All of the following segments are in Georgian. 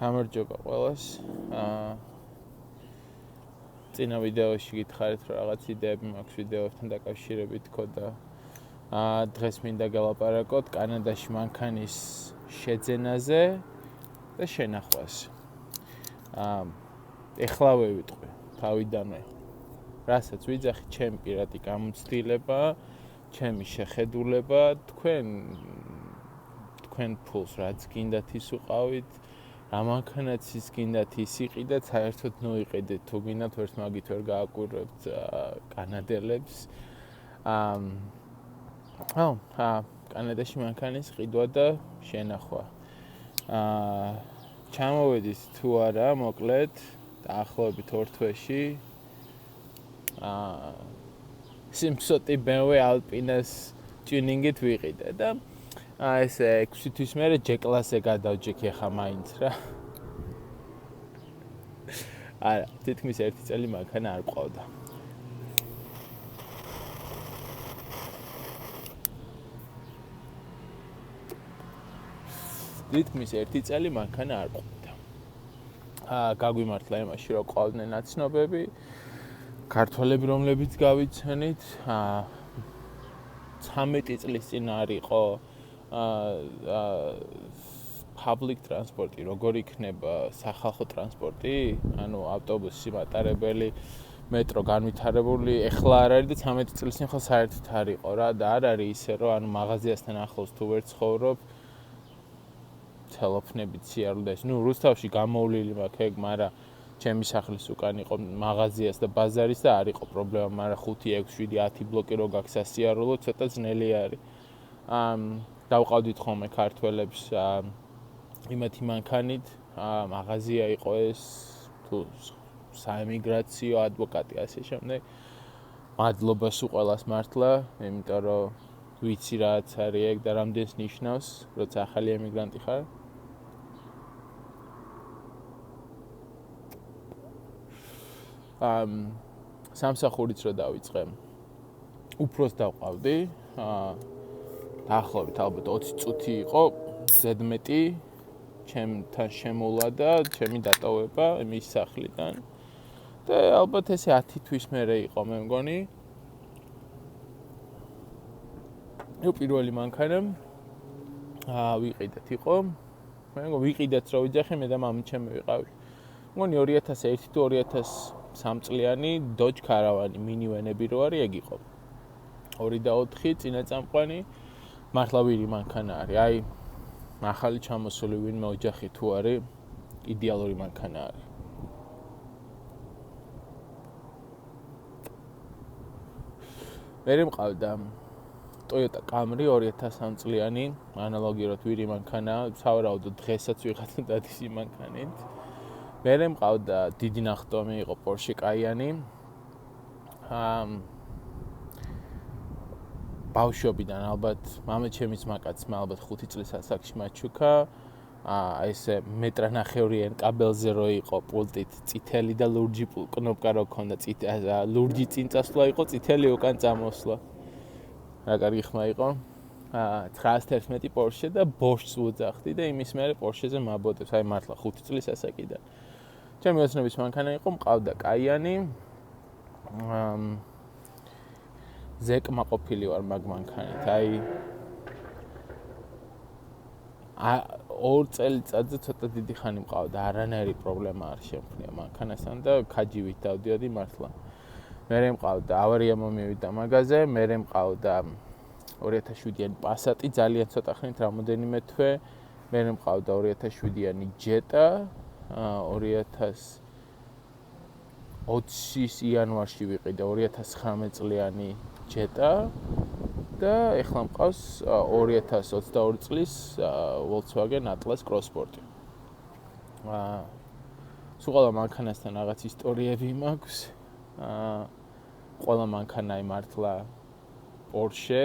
გამარჯობა ყველას. წინა ვიდეოში გითხარით რომ რაღაც იდეები მაქვს ვიდეოებთან დაკავშირებით თქო და დღეს მინდა გელაპარაკოთ კანადაში მანქანის შეძენაზე და შენახვას. ეხლავე ვიტყვი თავიდანვე. რასაც ვიძახი ჩემი პირადი გამოცდილება, ჩემი შეხედულება, თქვენ ფულს რაც გინდათ ის უყავით. რამანქანაც ის გინდათ ის იყიდეთ, საერთოდ ნოიყიდეთ თუ გინდათ ვერც მაგით ვერ გააკვირვებთ კანადელებს. კანადაში მანქანის ყიდვა და შენახვა. ჩამოვედით თუ არა, მოკლედ, დაახლოებით 2 თვეში. Simpsoti BMW Alpina-ს ტიუნინგით ვიყიდე და ესე 6 თვის მერე J-კლასზე გადავჯექი ხა მაინც რა. არა, თითქმის 1 წელი მანქანა არ ყავდა. თითქმის 1 წელი მანქანა არ ყავდა. გაგვიმართლა იმაში რომ ყავდნენ ნაცნობები, ქართველები რომლებიც გავიცანით, 13 წლის წინ არ იყო public transport, როგორ იქნება სახალხო ტრანსპორტი, ანუ ავტობუსი, მატარებელი, მეტრო განვითარებული, ეხლა არ არის და 13 წლის წინ ხო საერთოდ არ იყო რა და არ არის ისე რომ ანუ მაღაზიასთან ახლოს თუ ვერ ცხოვრობ, ცელოფნებით სიარულდეს. რუსთავში გამოვლილი მაქვს ეგ, მაგრამ ჩემი სახლის უკან იყო მაღაზიას და ბაზარის და არ იყო პრობლემა, მაგრამ 5, 6, 7, 10 ბლოკი რო გაქვს სასიარულო, ცოტა ძნელი არის. დავყავდით ხოლმე ქართველებს იმათი მანქანით, მაღაზია იყო ეს თუ საემიგრაციო ადვოკატი ასე შემდეგ. მადლობა სულ ყველას მართლა, იმიტომ რომ ვიცი რაც არის ეგ და რამდენს ნიშნავს, როცა ახალი ემიგრანტი ხარ. სამსახურიც რო დავიწყე. უფროს დავყავდი. დაახლოებით ალბათ 20 წუთი იყო ზედმეტი ჩემთან შემოლა და ჩემი დატოვება მის სახლიდან. და ალბათ ესე 10 თვის მერე იყო მე მგონი. პირველი მანქანა ვიყიდეთ იყო. მე მგონი ვიყიდეთ რო ვიძახე მე და მამით ჩემი ვიყავი. მგონი 2001 თუ 2003 წლიანი Dodge Caravan მინივენები რო არის ეგ იყო. 2 და 4 წინაწამყვანი მართლა ვირი მანქანა არის. აი ახალი ჩამოსული ვინმე ოჯახი თუ არის, იდეალური მანქანა არის. მე მყავდა Toyota Camry 2003 წლიანი, ანალოგიურად ვირი მანქანა, სავარაუდოდ დღესაც ვიღაც დადის იმ მანქანით. მე მყავდა დიდი ნახტომი იყო Porsche Cayenne. ბავშვობიდან ალბათ მამაჩემის მაკაცმა ალბათ 5 წლის ასაკში მაჩუქა. ესე მეტრანახევრიან კაბელზე რო იყო პულტით წითელი და ლურჯი კნოპკა რო ქონდა ლურჯი წინ წასვლა იყო, წითელი უკან წამოსვლა. რა კარგი ხმა იყო. 911 Porsche და Bosch-ს ვუძახდი და იმის მერე Porsche-ზე მაბოდებს, აი მართლა 5 წლის ასაკიდან. ჩემი ოცნების მანქანა იყო, მყავდა Cayenne. ზეკმა ყოფილი ვარ მაგ მანქანით. აი 2 წელიწადზე ცოტა დიდი ხანი მყავდა, არანაირი პრობლემა არ შემქნია მანქანასთან და ქაჯივით დავდიოდი მართლა. მე მყავდა ავარია მომივიდა მაგაზე, მე მყავდა 2007-იანი Passat-ი ძალიან ცოტა ხნით რამოდენიმე თვე, მე მყავდა 2007-იანი Jetta, 2020-ის იანვარში ვიყიდე 2019 წლიანი Jetta და ეხლა მყავს 2022 წლის Volkswagen Atlas Crossport. სულ ყველა მანქანასთან რაღაც ისტორიები მაქვს. ყველა მანქანა იმართლა Porsche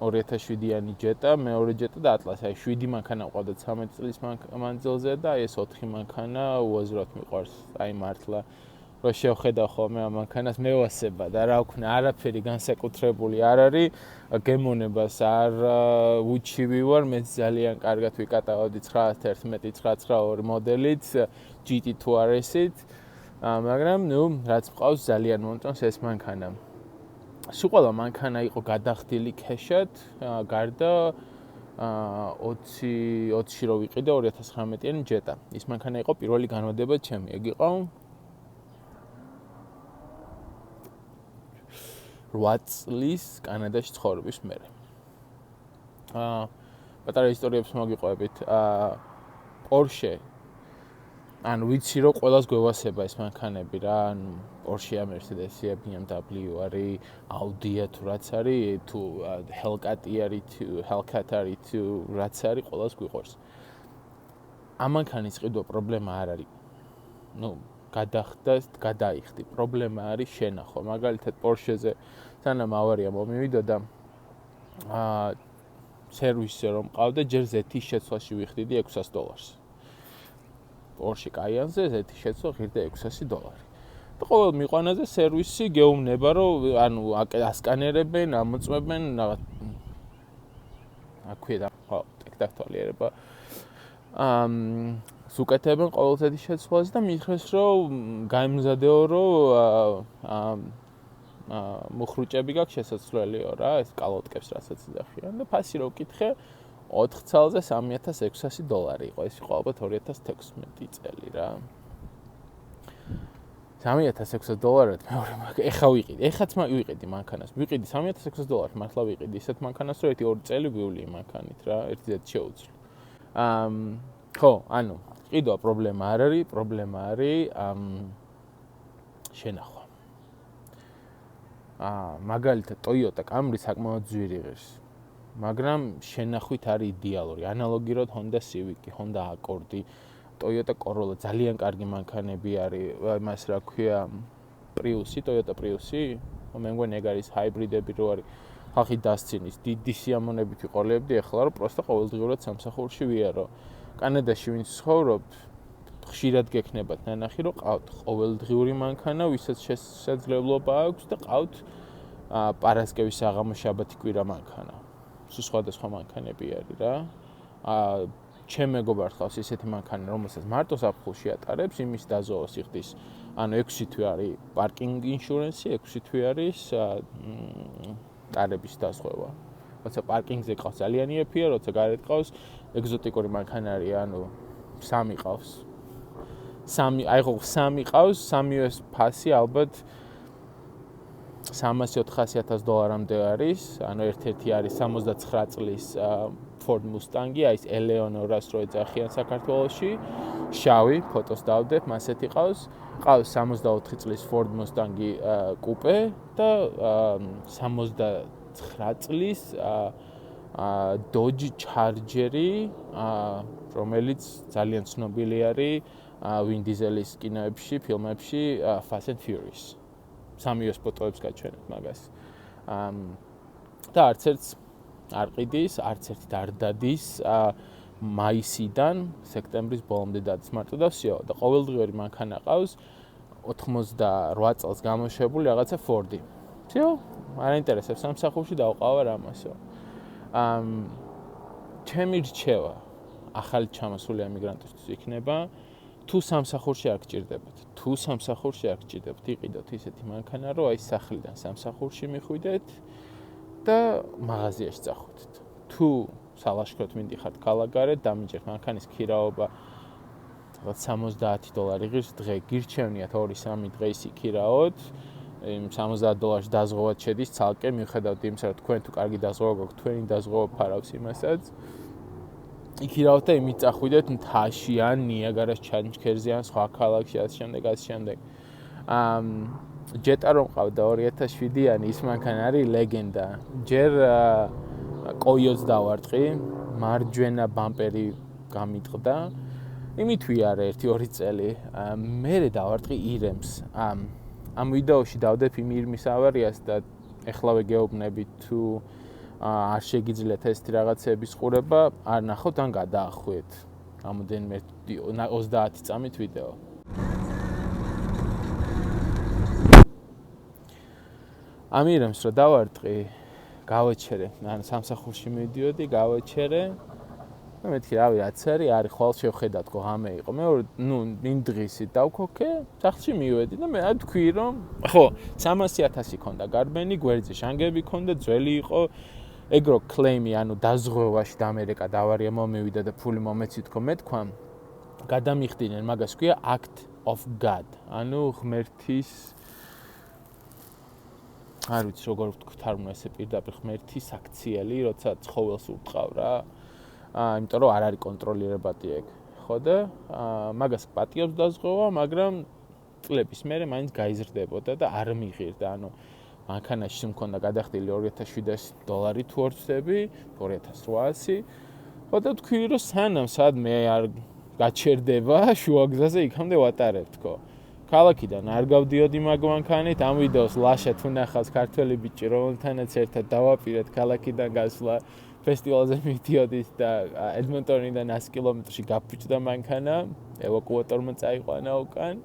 2007-იანი Jetta, მეორე Jetta და Atlas. აი 7 მანქანა ყავდა 13 წლის მანძილზე და ეს 4 მანქანა უაზროდ მიყვარს. აი მართლა რომ შევხედავ ხოლმე ამ მანქანას მევასება და რა ვქნა, არაფერი განსაკუთრებული არ არის, გემონებას არ უჩივი ვარ, მე ძალიან კარგად ვიკატავდი 911-992 მოდელით, GT 2RS-ით, მაგრამ რაც მყავს ძალიან მომწონს ეს მანქანა. სულ ყველა მანქანა იყო გადახდილი ქეშად, გარდა 20-ში რო ვიყიდე 2019-იანი ჯეტა. ის მანქანა იყო პირველი განმეორება ჩემი. ეგ იყო 8 წლის კანადაში ცხოვრების მერე. პატარა ისტორიებს მოგიყვებით. Porsche ან ვიცი რომ ყველას გვევასება ეს მანქანები რა, ანუ Porsche-ა, Mercedes-ია, BMW არის, Audi-ა თუ რაც არის, თუ Hellcat-ი არის, თუ Hellcat არის, თუ რაც არის, ყველას გვიყვარს. ამ მანქანის ყიდვა პრობლემა არ არის. გადახდა, გადაიხდი. პრობლემა არის შენახვა. მაგალითად Porsche-ზე სანამ ავარია მომივიდა და სერვისზე რომ მყავდა, ჯერ ზეთის შეცვლაში ვიხდიდი $600. Porsche Cayenne-ზე ზეთის შეცვლა ღირდა $600. და ყოველ მიყვანაზე სერვისი გეუბნება, რომ ანუ ასკანერებენ, ამოწმებენ რაღაც აქვია ხო, ტექტაქტოლიერება. სუკეთებენ ყოველ ზეთის შეცვლას და მითხრეს, რომ გაიმზადეო, რომ მუხრუჭები გაქვს შესაძლებელია რა, ეს კალოტკებს რასაც ეძახიან და ფასი რო ვკითხე 4 წელზე $3,600 იყო, ეს იყო ალბათ 2016 წელი რა. $3,600 მეორე მანქანა. ეხა ვიყიდი. ეხაც ვიყიდი მანქანას. ვიყიდი $3,600 მართლა ვიყიდი ისეთ მანქანას, რომ 1-2 წელი ვივლი მანქანით რა, ერთი ზეთ შეუძლო. ხო, ანუ ყიდვა პრობლემა არ არის, პრობლემა არის შენახვა. მაგალითად Toyota Camry საკმაოდ ძვირი ღირს. მაგრამ შენახვით არის იდეალური. ანალოგიურად Honda Civic, Honda Accord, Toyota Corolla ძალიან კარგი მანქანები არის, იმას რა ქვია, Prius-ი, Toyota Prius-ი, მე მგონი ეგ არის ჰაიბრიდები რო არის. ხალხი დასცინის, დიდი სიამონებით ვიყოლებდი, ეხლა რომ პროსტა ყოველდღიურად სამსახურში ვიარო. კანადაში ვინც ცხოვრობთ, ხშირად გექნებათ ნანახი, რომ ყავთ ყოველდღიური მანქანა, ვისაც შესაძლებლობა აქვს და ყავთ პარასკევის საღამო შაბათი კვირა მანქანა. სხვადასხვა მანქანები არის რა. ჩემ მეგობარს ყავს ისეთი მანქანა, რომელსაც მარტო საფხულში ატარებს, იმის დაზოვას იხდის. ანუ 6 თვე არის პარკინგ ინშურენსი, 6 თვე არის ტარების დასხვევა. როცა პარკინგზე ყავს ძალიან იაფია, როცა გარეთ ყავს ეგზოტიკური მანქანა არის, ანუ 3 ყავს. 3 ყავს, 3-ივე ფასი ალბათ $300,000-400,000-მდე არის, ანუ ერთ-ერთი არის 69 წლის Ford Mustang-ი, აი ეს Eleonora-ს რო ეძახიან საქართველოში, შავი, ფოტოს დავდებ, მასეთი ყავს. ყავს 64 წლის Ford Mustang-ი კუპე და 69 წლის Dodge Charger-ი, რომელიც ძალიან ცნობილი არის Vin Diesel-ის კინოებში, ფილმებში Fast and Furious. 3 ფოტოებს გაჩვენებ მაგას. და არც ერთს არ ყიდის, არც ერთი არ დადის მაისიდან სექტემბრის ბოლომდე დადის მარტო და всё. და ყოველდღიური მანქანა ყავს 88 წელს გამოშვებული რაღაცა Ford-ი. всё, არ ინტერესებს სამსახურში დავყავარ ამასო. ჩემი რჩევა ახალი ჩამოსული ემიგრანტისთვის იქნება თუ სამსახურში არ გჭირდებათ. თუ სამსახურში არ გჭირდებათ, იყიდოთ ისეთი მანქანა, რომ აი სახლიდან სამსახურში მიხვიდეთ და მაღაზიაში წახვიდეთ. თუ სალაშქროდ მინდიხართ ქალაქგარეთ, დამიჯერთ მანქანის ქირაობა $70 ღირს დღე გირჩევნიათ 2-3 დღე ისი ქირაოთ. იმ $70 დაზღვევად შედის ცალკე, მიუხედავად იმისა, რომ თქვენ თუ კარგი დაზღვევა გაქვთ, თქვენი დაზღვევა ფარავს იმასაც. იქირავთ და იმით წახვიდეთ მთაში ან ნიაგარას ჩანჩქერზე ან სხვა ქალაქში ასე შემდეგ. ჯეტა რომ ყავდა 2007-იანი, ის მანქანა არის ლეგენდა. ჯერ კოიოც დავარტყი, მარჯვენა ბამპერი გამიტყდა. იმით ვიარე 1-2 წელი. მერე დავარტყი ირემს. ამ ვიდეოში დავდებ იმ ირმის ავარიას და ეხლავე გეუბნებით თუ არ შეგიძლიათ ეს რაღაცების ყურება, არ ნახოთ ან გადაახვიეთ. ამოდენმე 30 წამით ვიდეო. ამირებს რომ დავარტყი, გავაჩერე, ან სამსახურში მივიდიოდი, გავაჩერე. და მეთქი, რავი, რაც არის ხვალ შევხედათ, ღამე იყო. მეორე, იმ დღისით დავქოქე, სახლში მივედი და მე თქვი რომ, ხო, 300,000 ქონდა გარბენი, გვერდზე შანგები ქონდა, ძველი იყო. ეგრო კლეიმი, ანუ დაზღვევაში და ამერიკა დავარია მომივიდა და ფული მომეცი თქო, მე თქვა, გადამიხდინენ, მაგას ქვია act of God, ანუ ღმერთის არ ვიცი როგორ ვთქვით თარგმნა ესე პირდაპირ ღმერთის აქციელი, როცა ცხოველს ურტყავ რა. იმიტომ რომ არ არის კონტროლირებადი ეგ. ხო და მაგას პატიობს დაზღვევა, მაგრამ წლების მერე მაინც გაიზრდებოდა და არ მიიღირდა, ანუ მანქანაში მქონდა გადახდილი $2,700 თუ არ ვცდები, 2,800. ხო და თქვი რომ სანამ სადმე არ გაჩერდება შუაგზაზე იქამდე ვატარებ თქო. ქალაქიდან არ გავდიოდი მაგ მანქანით, ამ ვიდეოს ლაშა თუ ნახავს ქართველი ბიჭი, რომელთანაც ერთად დავაპირეთ ქალაქიდან გასვლა ფესტივალზე მივდიოდის და ედმონტონიდან 100 კილომეტრში გაფუჭდა მანქანა, ევაკუატორმა წაიყვანა უკან.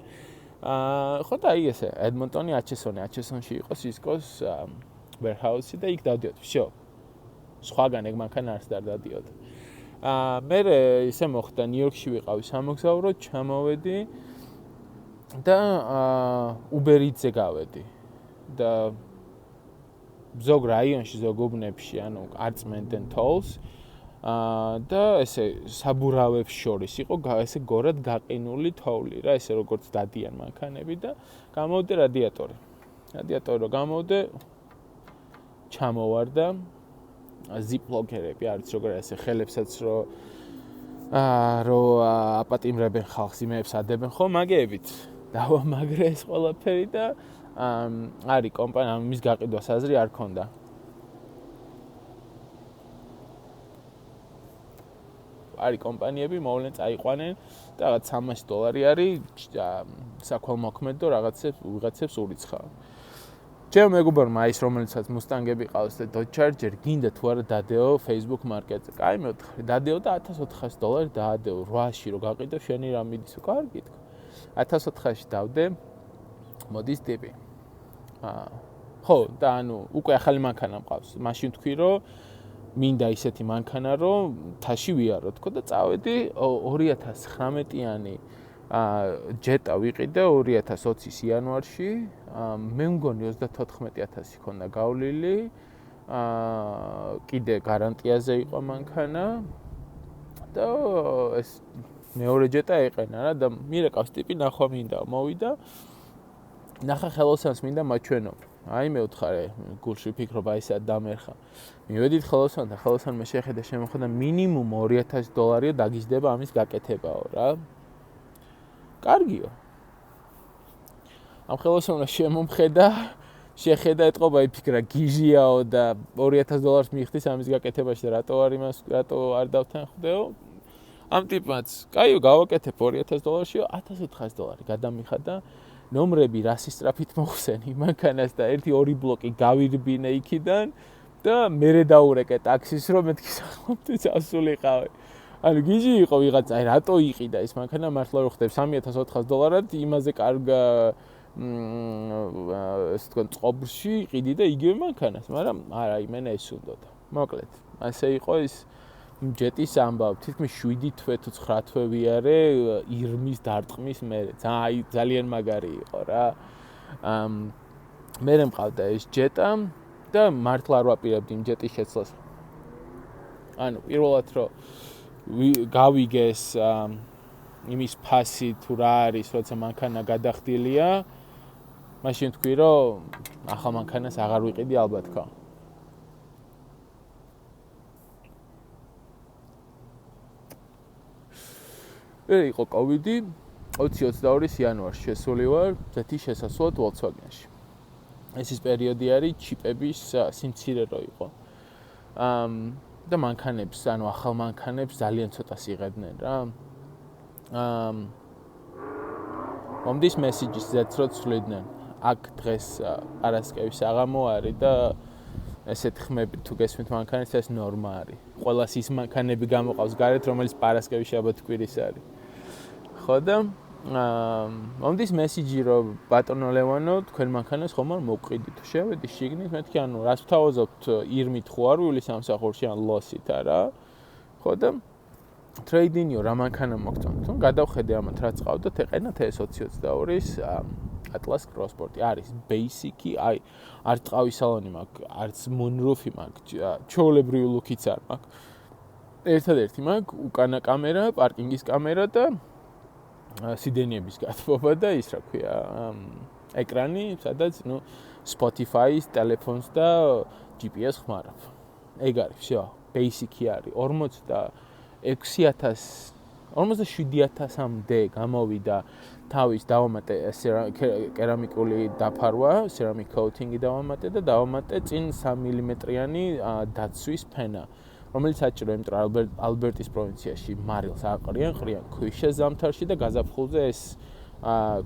ხო და აი ესე, ედმონტონი აჩესონში იყო სისკოს warehouse-ი და იქ დავდიოდი. всё. სხვაგან ეგ მანქანა არც არ დადიოდა. მე ისე მოხდა, ნიუ-იორკში ვიყავი სამოგზაუროდ, ჩამოვედი და Uber-ზე გავედი. და ზოგ რაიონში, ზოგ უბნებში, ანუ არ წმენდნენ tolls. და ესე საბურავებს შორის იყო ესე გორად გაყინული თოვლი რა, ესე როგორც დადიან მანქანები და გამოვდე რადიატორი. რადიატორი რო გამოვდე, ჩამოვარდა ზიპლოკერები, არის როგორ ესე ხელებსაც რო აპატიმრებენ ხალხს, იმეებს ადებენ ხო, მაგეებით. დავამაგრე ეს ყველაფერი და არის კომპანია, მის გაყიდვას აზრი არ ქონდა. არის კომპანიები მოვლენ წაიყვანენ და რაღაც $300 არის საქველმოქმედო ვიღაცებს ურიცხა. ჩემ მეგობარმა ის რომელიცაც მუსტანგები ყავს და Dodge Charger გინდა თუ არა დადეო Facebook Market-ზე. კაი მეუთხარი, დადეო და $1,400 დაადეო 8-ში რო გაყიდო შენი რა მიდის კარგი თქო. 1,400-ში დავდე. მოდის ტიპი. ხო, და ანუ უკვე ახალი მანქანა მყავს. მაშინ თქვი რომ მინდა ისეთი მანქანა რომ თაში ვიარო თქო და წავედი 2019-იანი ჯეტა ვიყიდე 2020-ის იანვარში. მე მგონი 34,000 ქონდა გავლილი. კიდე გარანტიაზე იყო მანქანა და ეს მეორე ჯეტა ეყენა რა და მირეკავს ტიპი ნახვა მინდა მოვიდა. ნახა ხელოსანს მინდა მაჩვენო. აი მე ვთხარე, გულში ვფიქრობ აი ესა დამერხა. მივედით ხელოსანთან, ხელოსანმა შეხედა შემოხვდა მინიმუმ $2,000 დაგიზდება ამის გაკეთებაო რა. კარგიო. ამ ხელოსანმა შემომხედა, შეხედა ეთყობა იფიქრა გიჟიაო და $2,000 მიიხდის ამის გაკეთებაში და რატო არ დავთანხმდეო? ამ ტიპმაც, კაიო გავაკეთებ $2,000-ში, $1,400 გადამიხადა. ნომრები რასისტრაფით მოხსენი მანქანას და 1-2 ბლოკი გავირბინე იქიდან და მერე დაურეკე ტაქსის რომ მეთქი სახლამდე წასულიყავი. ანუ გიჟი იყო ვიღაც, აი რატო იყიდა ეს მანქანა მართლა რო ხდებ $3,400-ად იმაზე კარგა ეს თქვენ წყობრში იყიდი და იგივე მანქანას, მაგრამ არა, იმენა ეს უნდოდა. მოკლედ, ასე იყო ის ჯეტის ამბავი, თითქმის 7 თვე თუ 9 თვე ვიარე ირმის დარტყმის მერე. ძალიან მაგარი იყო რა. მე მყავდა ეს ჯეტა და მართლა არ ვაპირებდი იმ ჯეტის შეცვლას. ანუ პირველად რომ გავიგეს იმის ფასი თუ რა არის, როცა მანქანა გადახდილია, მაშინ თქვი რომ ახალ მანქანას აღარ ვიყიდი ალბათ ხო. იყო COVID-ი 2022 იანვარში შესული ვარ ზეთის შესასვლელად Volkswagen-ში. ეს ის პერიოდი არის ჩიპების სიმცირე რო იყო. და მანქანებს, ანუ ახალ მანქანებს ძალიან ცოტას იღებდნენ რა. მომდის მესიჯის ზეთრო ცვლიდნენ. აქ დღეს პარასკევის აღამო არის და ესეთ ხმები თუ გესმით მანქანის ეს ნორმა არის. ყველას ის მანქანები გამოყავს გარეთ, რომელიც პარასკევის შაბათ კვირის არის. ხო და მომდის მესიჯი რომ ბატონო ლევანო თქვენ მანქანას ხომ არ მოგყიდით შევედი შიგნით მეთქი ანუ რას ვთავაზობთ ირმით ხო არ ვილი სამსახურში ან ლოსით არა ხო და ტრეიდინიო რა მანქანა მოგწონთ თუ გადავხედე ამათ რაც ყავდათ ეყენათ S2022-ის Atlas Crossport არის basic-ი აი არც ტყავის სალონი მაქვს არც moonroof-ი მაქვს ჩაოლებრივი ლუკიც არ მაქვს ერთადერთი მაქვს უკანა კამერა პარკინგის კამერა და სიდენიების გათბობა და ის რა ქვია ეკრანი სადაც ნუ Spotify-ის ტელეფონს და GPS ხმარობ ეგ არის всё basic-ი არის 47,000-მდე გამოვიდა თავის დავამატე კერამიკული დაფარვა, ceramic coating-ი დავამატე და დავამატე წინ 3 მმ-იანი დაცვის ფენა, რომელიც საჭირო, იმიტომ რომ ალბერტის პროვინციაში მარილს აყრიან, ყრიან ქვიშას ზამთარში და გაზაფხულზე ეს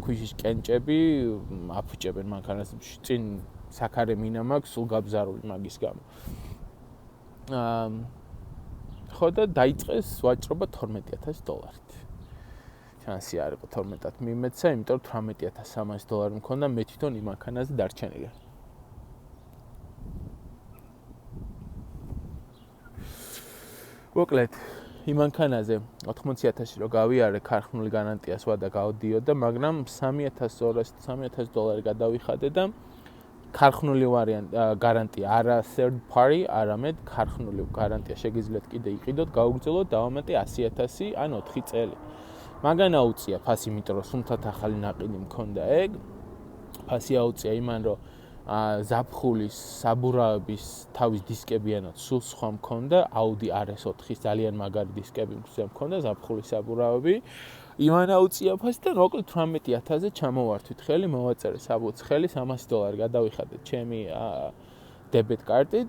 ქვიშის კენჭები აფუჭებენ მანქანას. წინ საქარე მინა მაქვს, სულ გაბზარული მაგის გამო. ხო და დაიწყეს ვაჭრობა $12,000. შანსი არ იყო 12-ად მიმეცა, იმიტომ რომ $18,300 მქონდა მე თვითონ იმ მანქანაზე დარჩენილი. მოკლედ, იმ მანქანაზე 80,000 რო გავიარე, ქარხნული გარანტიას ვადა გავდიოდა, მაგრამ $3,200 გადავიხადე და ქარხნული გარანტია არა third party, არამედ ქარხნული გარანტია შეგიძლიათ კიდე იყიდოთ, გაუგრძელოთ, დავამატე 100,000 ან 4 წელი. მაგან აუწია ფასი, იმიტომ რომ სუნთად ახალი ნაყინი მქონდა ეგ. ფასი აუწია იმან, რომ ზაფხულის საბურავების თავის დისკებიანად სულ სხვა მქონდა, Audi RS4-ის ძალიან მაგარი დისკები მქონდა ზაფხულის საბურავები. იმან აუწია ფასი და მოკლედ 18,000-ზე ჩამოვართვით ხელი, მოვაწერე საბუთს ხელი, $300 გადავიხადე ჩემი დებეტ კარტით.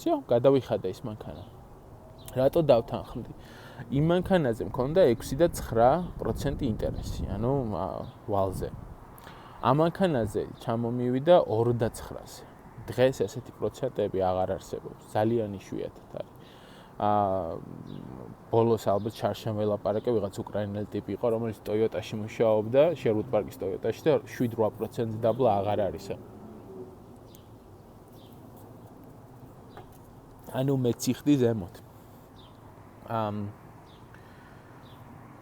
всё, გადავიხადე ის მანქანა. რატო დავთანხმდი? იმ მანქანაზე მქონდა 6.9% ინტერესი, ანუ ვალზე. ამ მანქანაზე ჩამომივიდა 2.9-ზე. დღეს ესეთი პროცენტები აღარ არსებობს, ძალიან იშვიათად არის. ბოლოს ალბათ შარშან ველაპარაკე, ვიღაც უკრაინელი ტიპი იყო, რომელიც Toyota-ში მუშაობდა, Sherwood Park-ის Toyota-ში და 7-8% დაბლა აღარ არის. ანუ მეციხდი ზემოთ.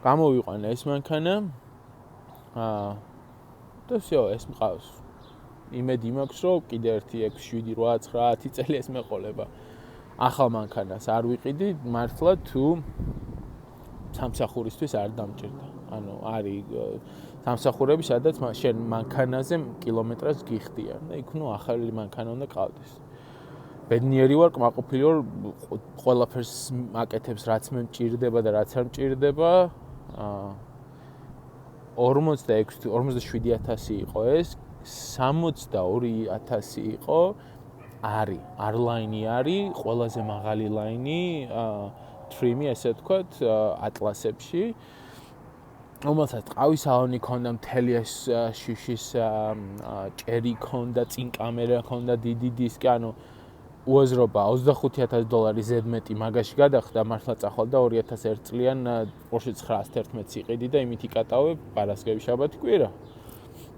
გამოვიყვანა ეს მანქანა. და всё, ეს მყავს. იმედი მაქვს, რომ კიდე 1 6 7 8 9 10 წელი ეს მეყოლება. ახალ მანქანას არ ვიყიდი, მართლა თუ სამსახურისთვის არ დამჭირდა. ანუ არის სამსახურები, სადაც შენ მანქანაზე კილომეტრას გიხდიან და იქ ნუ ახალი მანქანა უნდა ყავდეს. ბედნიერი ვარ, კმაყოფილი ვარ, ყველაფერს აკეთებს, რაც მე მჭირდება და რაც არ მჭირდება. 47,000 იყო ეს, 62,000 იყო Arline არის, ყველაზე მაღალი ლაინი, trim-ი, ესე ვთქვათ, Atlas-ებში. რომელსაც ტყავის სალონი ქონდა, მთელი ეს შიშის ჭერი ქონდა, წინ კამერა ქონდა, დიდი დისკი, ანუ უაზრობა $25,000 ზედმეტი მაგაში გადახდა, მართლა წახვალ და 2001 წლიან Porsche 911-ს იყიდი და იმით იკატავებ პარასკევი შაბათი კვირა.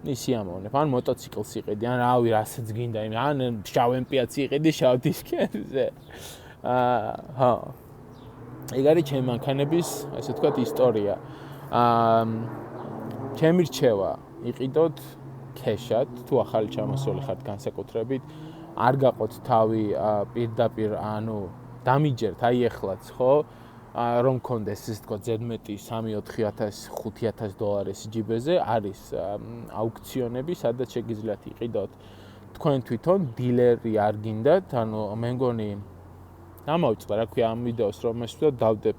ისიამოვნებ, ან მოტოციკლს იყიდი, ან რავი, რასაც გინდა, ან შავ MP-ს იყიდი შავ დისკებზე. ჰა. ეგ არის ჩემი მანქანების, ასე ვთქვათ, ისტორია. ჩემი რჩევა იყიდოთ ქეშად, თუ ახალი ჩამოსული ხართ განსაკუთრებით, არ გაყოთ თავი პირდაპირ, ანუ დამიჯერთ აი ეხლაც, ხო? რომ კონდეს ის თქო ზედმეტი 3-4,000, $5,000 ჯიბეზე არის აუქციონები, სადაც შეგიძლიათ იყიდოთ თქვენ თვითონ დილერი არ გინდათ, ანუ მე მგონი გამოვიწყდა რა ქვია ამ ვიდეოს რომ ესვდო დავდებ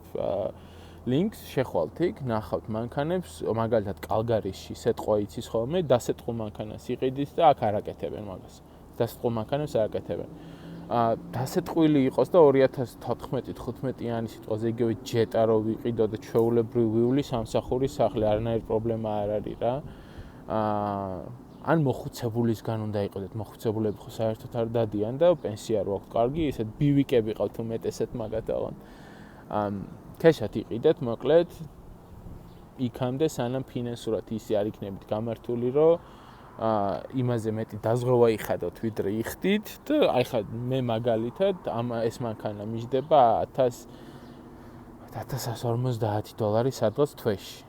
ლინკს, შეხვალთ იქ, ნახავთ მანქანებს, მაგალითად კალგარიში სეტყვა იცის ხოლმე, დასეტყულ მანქანას იყიდით და აქ არ აკეთებენ მაგას. დასეტყულ მანქანებს არ აკეთებენ. დასეტყვილი იყოს და 2014-15-იანი სიტყვაზე იგივე ჯეტა რო ვიყიდო და ჩვეულებრივ ვივლი სამსახურის სახლი, არანაირი პრობლემა არ არის რა. ან მოხუცებულისგან უნდა იყიდეთ, მოხუცებულები ხო საერთოდ არ დადიან და პენსია რო აქვს კარგი, ესეთ ბივიკები ყავთ უმეტესად მაგათაღან. ქეშად იყიდეთ, მოკლედ იქამდე სანამ ფინანსურად ისე არ იქნებით გამართული, რომ იმაზე მეტი დაზღვევა იხადოთ, ვიდრე იხდით და აი ხა მე მაგალითად ეს მანქანა მიჯდება $1150 სადღაც თვეში.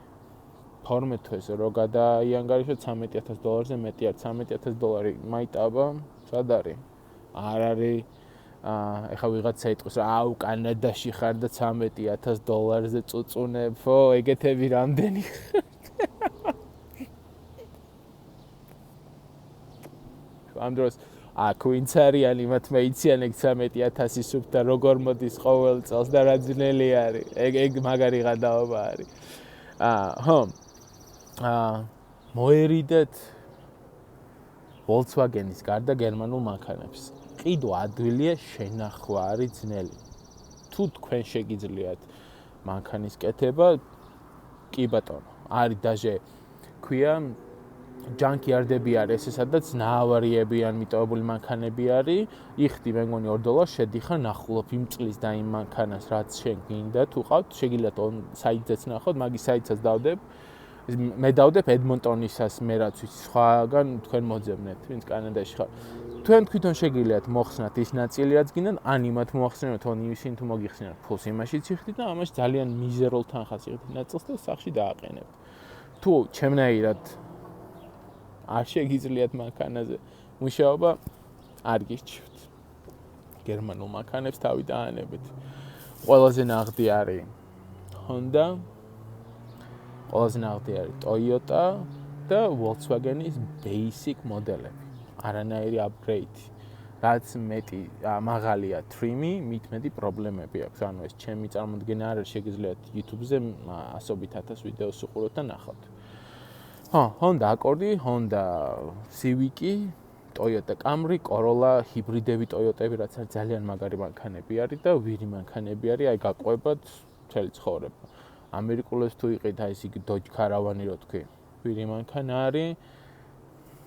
12 თვეზე რო გადაიანგარიშოთ $13,000-ზე მეტი არ $13,000 მაიტაბა, სად არის? არ არის ეხა ვიღაცა იტყვის რა აუ კანადაში ხარ და $13,000-ზე წუწუნებ, ხო, ეგეთები რამდენი ამ დროს ვინც არიანი მათ მეიციან ეგ 13,000 სუფთა როგორ მოდის ყოველ წელს და რა ძნელი არის. ეგ მაგარი გადაობა არის. ხო. მოერიდეთ Volkswagen-ის გარდა გერმანულ მანქანებს. ყიდვა ადვილია, შენახვა არის ძნელი. თუ თქვენ შეგიძლიათ მანქანის კეთება, კი ბატონო, არის დაჟე ქვია ჯანკიარდები არის, სადაც ნაავარიები ან მიტოვებული მანქანები არის, იხდი მე მგონი $2 შედიხარ ნახულობ იმ წლის და იმ მანქანას, რაც შენ გინდა, თუ ყავთ, შეგიძლიათ საიტზეც ნახოთ, მაგის საიტსაც დავდებ. მე დავდებ ედმონტონისას, მე რაც ვიცი, სხვაგან თქვენ მოძებნეთ, ვინც კანადაში ხარ. თქვენ თვითონ შეგიძლიათ მოხსნათ ის ნაწილი, რაც გინდათ, ან იმათ მოახსნათ, ან ისინი თუ მოგიხსნათ, ფულს იმაშიც იხდით და ამაში ძალიან მიზერულ თანხას იხდით ნაწილს და სახში დააყენებთ. თუ ჩემნაირად არ შეგიძლიათ მანქანაზე მუშაობა, არ გირჩევთ. გერმანულ მანქანებს თავი დაანებით. ყველაზე ნაღდი არის Honda, ყველაზე ნაღდი არის Toyota და Volkswagen-ის basic მოდელები. არანაირი upgrade. რაც მეტი მაღალია trim-ი, მით მეტი პრობლემები აქვს. ანუ ეს ჩემი წარმოდგენა არ არის, შეგიძლიათ YouTube-ზე ასობით 1000 ვიდეოს უყუროთ და ნახავთ. Honda Accord, Honda Civic, Toyota Camry, Corolla, ჰიბრიდები Toyota-ები, რაც არის ძალიან მაგარი მანქანები არის და ვირი მანქანები არის, აი გაყვებათ მთელი ცხოვრება. ამერიკულებს თუ იყიდთ აი ეს იგი Dodge Caravan-ი რო თქვი, ვირი მანქანა არის,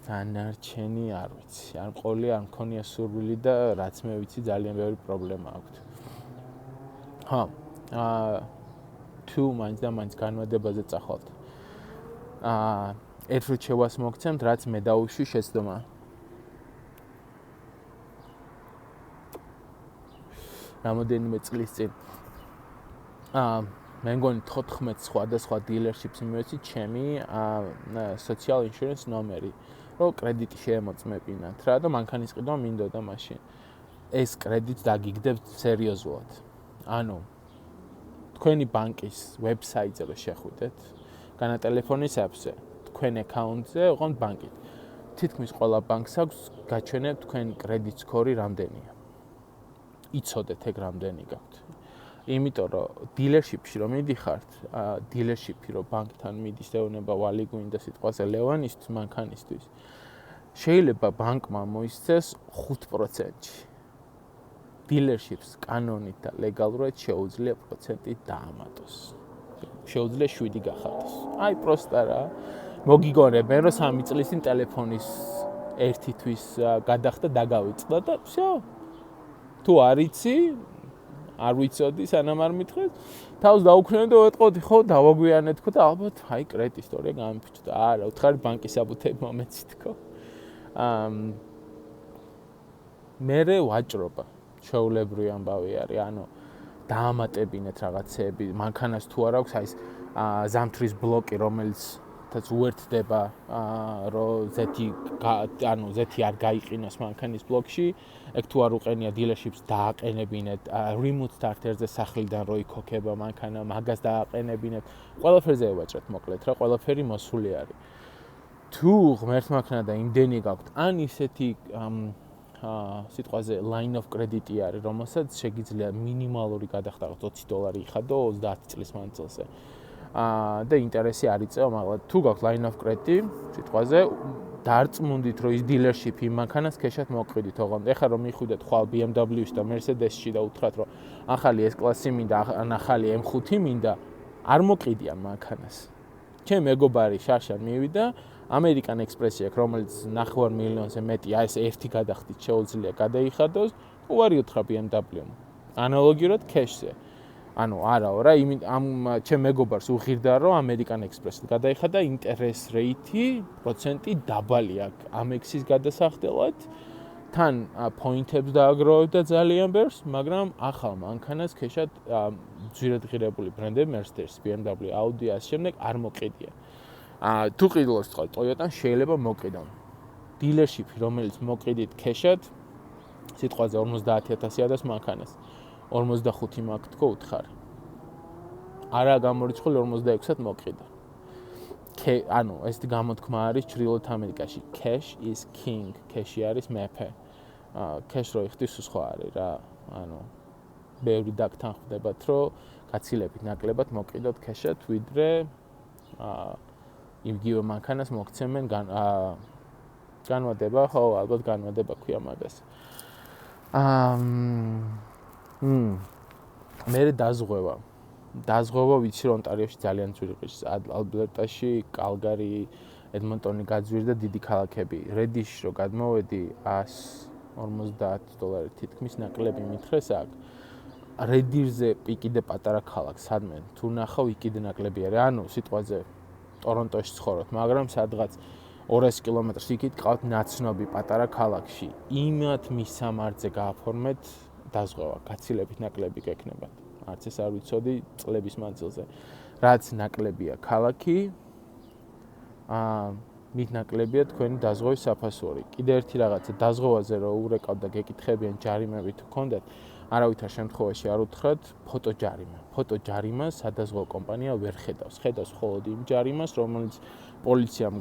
დანარჩენი არ ვიცი. არ მყოლია, არ მქონია სურვილი და რაც მე ვიცი ძალიან ბევრი პრობლემა აქვს. თუ მაინც და მაინც განმადებაზე წახვალთ. ერთ რჩევას მოგცემთ, რაც მე დაუშვი შეცდომა. რამოდენიმე წლის წინ მე მგონი 14 სხვადასხვა დილერშიპს მივეცი ჩემი social insurance ნომერი, რომ კრედიტი შეემოწმებინათ რა და მანქანის ყიდვა მინდოდა მაშინ. ეს კრედიტს დაგიგდებთ სერიოზულად. ანუ თქვენი ბანკის ვებსაიტზე რო შეხვიდეთ, განა ტელეფონის apps-ზე, თქვენ აკაუნტზე, ოღონდ ბანკით. თითქმის ყველა ბანკს აქვს გაჩვენებთ თქვენ კრედიტ სკორი რამდენია. იცოდეთ ეგ რამდენი გაქვთ. იმიტომ რომ დილერშიპში რომ მიდიხართ, დილერშიპი რომ ბანკთან მიდის ეუბნება ვალი გვინდა სიტყვაზე ლევანისთვის, მანქანისთვის. შეიძლება ბანკმა მოისცეს 5%-ში. დილერშიპს კანონით და ლეგალურად შეუძლია პროცენტი დაამატოს. შეუძლია 7 გახადოს. აი პროსტა რა. მოგიგონებენ რომ 3 წლის წინ ტელეფონის 1 თვის გადახდა დაგავიწყდა და всё. თუ არ იცი, არ ვიცოდი, სანამ არ მითხრეს, თავს დაუქნევ და ვეტყოდი, ხო, დავაგვიანეთ თქო და ალბათ აი კრედიტ ისტორია გამიფიჭდა. არა, უთხარი ბანკის აბუთები მომეცით თქო. მერე ვაჭრობა. ჩაულებრივი ამბავი არის, ანუ დაამატებინეთ რაღაცეები, მანქანას თუ არ აქვს, აი ეს ზამთრის ბლოკი, რომელიც თაც უერთდება, რომ ზეთი არ გაიყინოს მანქანის ბლოკში, ეგ თუ არ უყენია დილერშიპს დააყენებინეთ, remote starter-ზე სახლიდან რო იქოქება მანქანა, მაგას დააყენებინეთ, ყველაფერზე ევაჭრეთ მოკლედ რა, ყველაფერი მოსული არის. თუ ღმერთ მანქანა და იმდენი გაქვთ, ან ისეთი სიტყვაზე line of credit-ი არის, რომელსაც შეგიძლია მინიმალური გადახდა $20 იხადო 30 წლის მანძილზე. და ინტერესი არ იწევა, მაგრამ თუ გაქვთ line of credit, სიტყვაზე დარწმუნდით, რომ ის დილერშიპი იმ მანქანას ქეშად მოყიდით, ოღონდ ეხლა რომ მიხვიდეთ ხვალ BMW-ში და Mercedes-ში და უთხრათ, რომ ახალი S-კლასი მინდა, ან ახალი M5 მინდა, არ მოყიდიან მანქანას. ჩემ მეგობარი შარშან მივიდა, American Express-ი აქვს, რომელიც 500,000-ზე მეტი, აი ეს ერთი გადახდით შეუძლია გადაიხადოს, უარი უთხრა BMW-მ. ანალოგიურად cash-ზე. ანუ არაო რა, ამ ჩემ მეგობარს უღირდა რომ American Express-ით გადაიხადა interest rate პროცენტი დაბალი აქვს Amex-ის გადასახდელად. თან პოინტებს დააგროვებდა ძალიან ბევრს, მაგრამ ახალ მანქანას ქეშად ძვირადღირებული ბრენდები Mercedes, BMW, Audi ასე შემდეგ არ მოყიდია. თუ ყიდულობს თქო Toyota-თან შეიძლება მოყიდონ. დილერშიპი რომელიც მოყიდით ქეშად სიტყვაზე 50000 ადას მანქანას 45 მაქვს თქო უთხარი. არა გამორიცხული 46-ად მოყიდა. ანუ ესეთი გამოთქმა არის ჩრდილოეთ ამერიკაში cash is king, cash-ი არის მეფე. cash რო იხდის სხვა არის რა. ანუ ბევრი დაგთანხმდებათ რომ გაცილებით ნაკლებად მოყიდოთ cash-ად ვიდრე იგივე მანქანას მოგცემენ განმადება, ხო, ალბათ განმადება ქვია მაგას. მე დაზღვევა ვიცი რომ ონტარიოში ძალიან ძვირი ყის ალბერტაში, კალგარი, ედმონტონი გაძვირდა დიდი ქალაქები. რედიში რო გადმოვედი $150 თითქმის ნაკლები მითხრეს აქ. რედირზე იყიდე პატარა ქალაქ სადმე თუ ნახავ იყიდე ნაკლები არის. ანუ სიტყვაზე ტორონტოში ცხოვრობ, მაგრამ სადღაც 200 კილომეტრს იქით ყავთ ნაცნობი პატარა ქალაქში. იმათ მისამართზე გააფორმეთ დაზღვევა, გაცილებით ნაკლები გექნებათ. არც ეს არ ვიცოდი წლების მანძილზე. რაც ნაკლებია ქალაქი, მით ნაკლებია თქვენი დაზღვევის საფასური. კიდე ერთი რაღაცა დაზღვევაზე რო ურეკავთ და გეკითხებიან ჯარიმები თუ გქონდათ, არავითარ შემთხვევაში არ უთხრათ ფოტოჯარიმა. ფოტოჯარიმას სადაზღვევო კომპანია ვერ ხედავს. ხედავს მხოლოდ იმ ჯარიმას, რომელიც პოლიციამ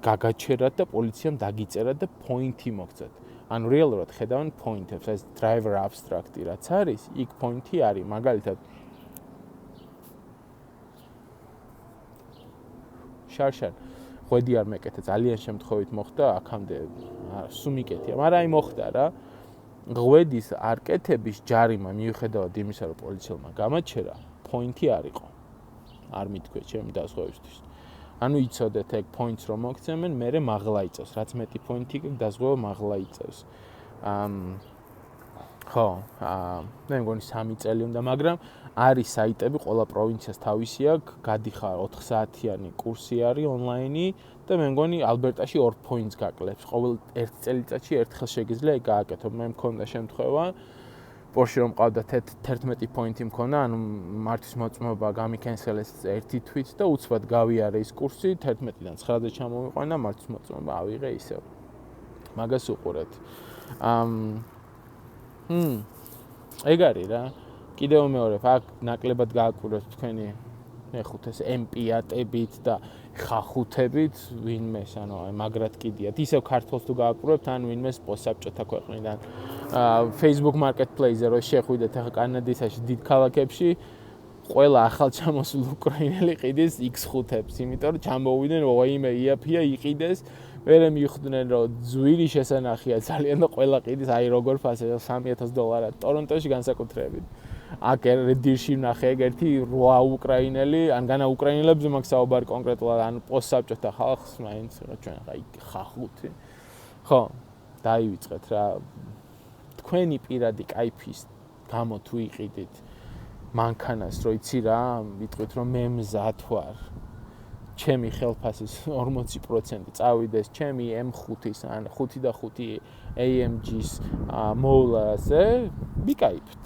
გაგაჩერათ და პოლიციამ დაგიწერათ და პოინტი მოგცათ. ანუ რეალურად ხედავენ პოინტებს, ეს driver abstract-ი რაც არის, იქ პოინტი არის, მაგალითად შარშან ხვედი არ მეკეთე, ძალიან შემთხვევით მოხდა, აქამდე სულ მიკეთია, მაგრამ აი მოხდა რა. ღვედის არკეთების ჯარიმა მიუხედავად იმისა, რომ პოლიციელმა გამაჩერა, პოინტი არ იყო. არ მithქვე ჩემი დაზღვევისთვის. ანუ იცოდეთ ეგ პოინტს რომ მოგცემენ, მერე მაღლა იწევს, რაც მეტი პოინტი გაქვს, დაზღვევა მაღლა იწევს. ხო, მე მგონი 3 წელი უნდა, მაგრამ არის საიტები, ყველა პროვინციას თავისი აქვს, გადიხარ 4 საათიანი კურსი არის ონლაინი და მე მგონი ალბერტაში 2 პოინტს გაკლებს. ყოველ 1 წელიწადში ერთხელ შეგიძლია ეგ გააკეთო. მე მქონდა შემთხვევა პორში რომ მყავდა 11 პოინტი მქონდა, ანუ მართვის მოწმობა გამიქენსელეს ერთი თვით და უცბად გავიარე ის კურსი 11-დან 9-ზე ჩამოვიყვანა, მართვის მოწმობა ავიღე ისევ. მაგას უყურეთ. ეგ არის რა. კიდევ მეორებ, აქ ნაკლებად გააკვირვეთ თქვენი ეხუთეს MP-ატებით და ხახუთებით, ვინმეს, ანუ აი მაგრად კიდიათ. ისევ ქართულს თუ გააკვირვებთ, ან ვინმეს პოსტსაბჭოთა ქვეყნიდან. Facebook Marketplace-ზე რო შეხვიდეთ ახლა კანადისაში დიდ ქალაქებში, ყველა ახალ ჩამოსულ უკრაინელი ყიდის X5-ებს, იმიტომ რომ ჩამოვიდნენ ვაიმე იაფია იყიდეს, მერე მიხვდნენ რომ ძვირი შესანახია ძალიან და ყველა ყიდის აი როგორ ფასე $3000 ტორონტოში განსაკუთრებით. აქ რედირში ნახე ერთი 8 უკრაინელი, ან განა უკრაინელებზე მაქვს საუბარი კონკრეტულად, ან პოსტსაბჭოთა ხალხს, მაინც რა ჩვენ აი ხახუთი. ხო, დაივიწყეთ რა. თქვენი პირადი кайფის გამო თუ იყიდით მანქანას, რო იცი რა, ვიტყვით რომ მე მზად ვარ. ჩემი ხელფასის 40% წავიდეს ჩემი M5-ის ან 5 და 5 AMG-ის მოვლაზე, ვიკაიფთ.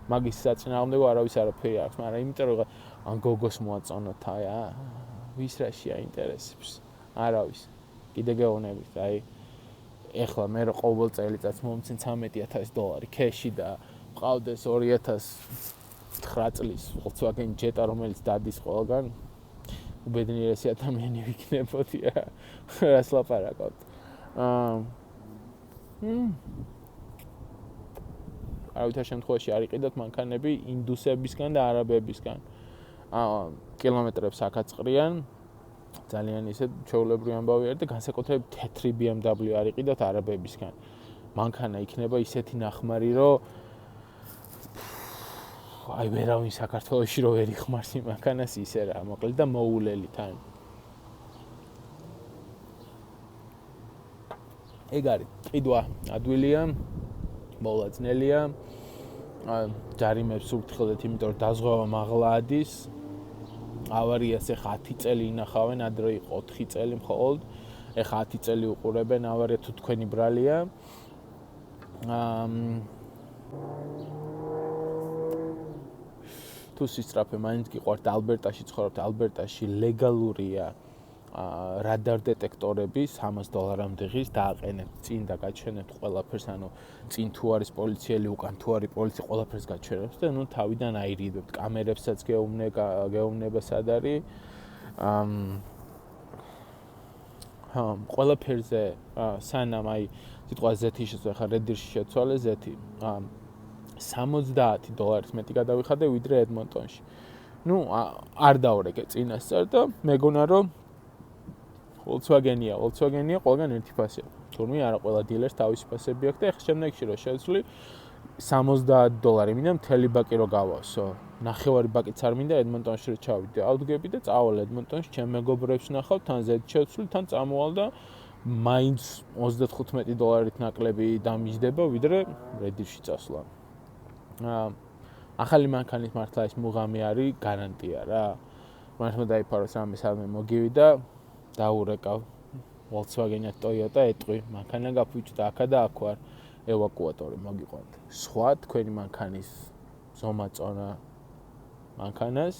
მაგის საწინააღმდეგო არავის არაფერი აქვს, მაგრამ იმიტომ რომ ან გოგოს მოაწონოთ აი ვის რაში აინტერესებს. არავის. კიდე გეუბნებით, აი ეხლა მე რო ყოველ წელიწადს მომცენ $13,000 кэში და მყავდეს 2009 წლის Volkswagen Jetta, რომელიც დადის ყველგან, უბედნიერესი ადამიანი ვიქნებოდი რა. რას ლაპარაკობთ. არავითარ შემთხვევაში არ იყიდოთ მანქანები ინდუსებისგან და არაბებისგან. კილომეტრებს აკაწყრიან. ძალიან ისე ჩვეულებრივი ამბავი არის და განსაკუთრებით თეთრი BMW არ იყიდოთ არაბებისგან. მანქანა იქნება ისეთი ნახმარი, რომ აი ვერავინ საქართველოში რო ვერ იხმარს იმ მანქანას ისე რა, მოკლედ და მოულელი თან. ეგ არის ყიდვა ადვილია, მოვლა ძნელია. ჯარიმებს ურთხილდეთ, იმიტომ რომ დაზღვევა მაღლა ადის. ავარიას ეხა 10 წელი ინახავენ, ადრე იყო 4 წელი მხოლოდ. ეხა 10 წელი უყურებენ ავარია თუ თქვენი ბრალია. თუ სისწრაფე მაინც გიყვართ ალბერტაში ცხოვრობთ, ალბერტაში ლეგალურია რადარ დეტექტორები $300-მდე ღირს დააყენებთ წინ და გაჩვენებთ ყველაფერს, ანუ წინ თუ არის პოლიციელი, უკან თუ არის პოლიცია, ყველაფერს გაჩვენებთ და ნუ თავიდან აირიდებთ კამერებსაც გეუბნება სად არის. ყველაფერზე სანამ აი სიტყვა ზეთი ხა რედირში შეცვალე ზეთი $70 მეტი გადავიხადე ვიდრე ედმონტონში. ნუ არ დავრეკე წინასწარ და მეგონა რომ Volkswagen-ია ყველგან ერთი ფასია. თურმე არა ყველა დილერს თავისი ფასები აქვს და ეხლა შემდეგში რომ შევცვლი $70 მინდა მთელი ბაკი რო გავავსო. ნახევარი ბაკიც არ მინდა ედმონტონში რო ჩავიდე. ავდგები და წავალ ედმონტონში, ჩემ მეგობრებს ნახავ, თან ზედ შევცვლი, თან წამოვალ და მაინც $35 ნაკლები დამიჯდება, ვიდრე რედირში წასვლა. ახალი მანქანის მართლა ეს მუღამი არის გარანტია რა. მართლა დაიფარო სამე მოგივიდა დაურეკავ Volkswagen-ი Toyota ეტყვი მანქანა გაფუჭდა აქა და აქ ვარ ევაკუატორი მოგიყვანთ. სხვა თქვენი მანქანის ზომაწონა მანქანას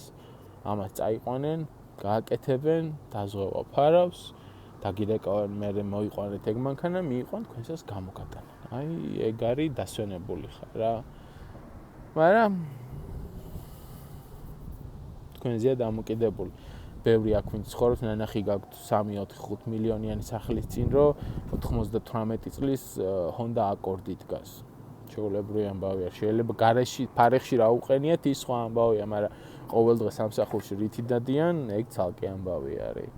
ამას წაიყვანენ, გააკეთებენ, დაზღვევა ფარავს, დაგირეკავენ, მე მოიყვანეთ ეგ მანქანა, მიიყვან თქვენსაც გამოგატანენ. აი ეგ არის დასვენებული ხარ რა. მაგრამ თქვენზეა დამოკიდებული. ბევრი აქ ვინც ცხოვრობს, ნანახი გაქვთ 3-4-5 მილიონიანი სახლის წინ, რომ 98 წლის Honda Accord-ი დგას. ჩვეულებრივი ამბავია. შეიძლება გარეში, ფარეხში რა უყენიათ, ის სხვა ამბავია, მაგრამ ყოველ დღე სამსახურში რითი დადიან, ეგ ცალკე ამბავი არის.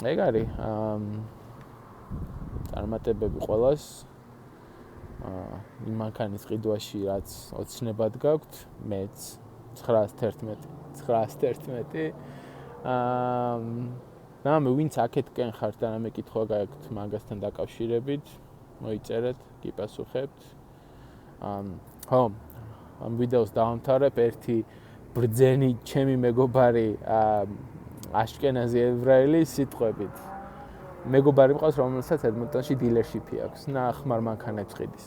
ეგ არის. წარმატებები ყველას. იმ მანქანის ყიდვაში რაც ოცნებად გაქვთ, მეც 911. მე ვინც აქეთკენ ხართ და რამე კითხვა გაქვთ მაგასთან დაკავშირებით, მოიწერეთ, გიპასუხებთ. ამ ვიდეოს დავამთავრებ ერთი ბრძენი ჩემი მეგობარი აშკენაზი ებრაელი სიტყვებით. მეგობარი მყავს, რომელსაც ედმონტონში დილერშიპი აქვს, ნახმარ მანქანებს ყიდის.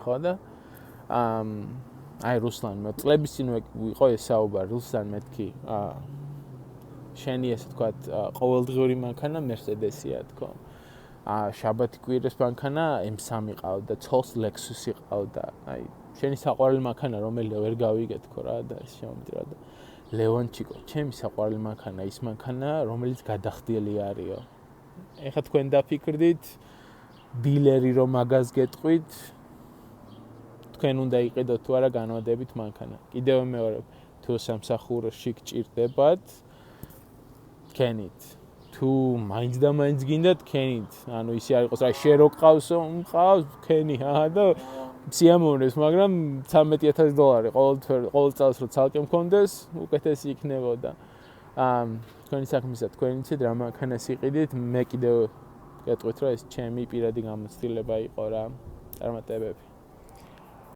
ხო და აი რუსლან მე წლების წინ ვიყო ეს საუბარი, რუსლან მეთქი შენი ესე თქვათ ყოველდღიური მანქანა Mercedes-ია თქო. შაბათი კვირას მანქანა M3 ყავდა, ცოლს Lexus-ი ყავდა. აი შენი საყვარელი მანქანა რომელია ვერ გავიგე თქო რა და ეს შემომძრა და ლევონჩიკო, ჩემი საყვარელი მანქანა ის მანქანა, რომელიც გადახდილი არისო. ეხლა თქვენ დაფიქრდით დილერი რომ მაგას გეტყვით თქვენ უნდა იყიდოთ თუ არა განვადებით მანქანა. კიდევ მეორე თუ სამსახურში გჭირდებათ ქენით. თუ მაინც და მაინც გინდათ ქენით. ანუ ისე არ იყოს რა შე რო ყავსო, მყავს ქენი და სიამოვნებს, მაგრამ $13,000 ყოველ წელს რო ცალკე მქონდეს, უკეთესი იქნებოდა. თქვენი საქმისა თქვენი იცით რა მანქანას იყიდით, მე კიდევ გეტყვით რომ ეს ჩემი პირადი გამოცდილება იყო რა. წარმატებები.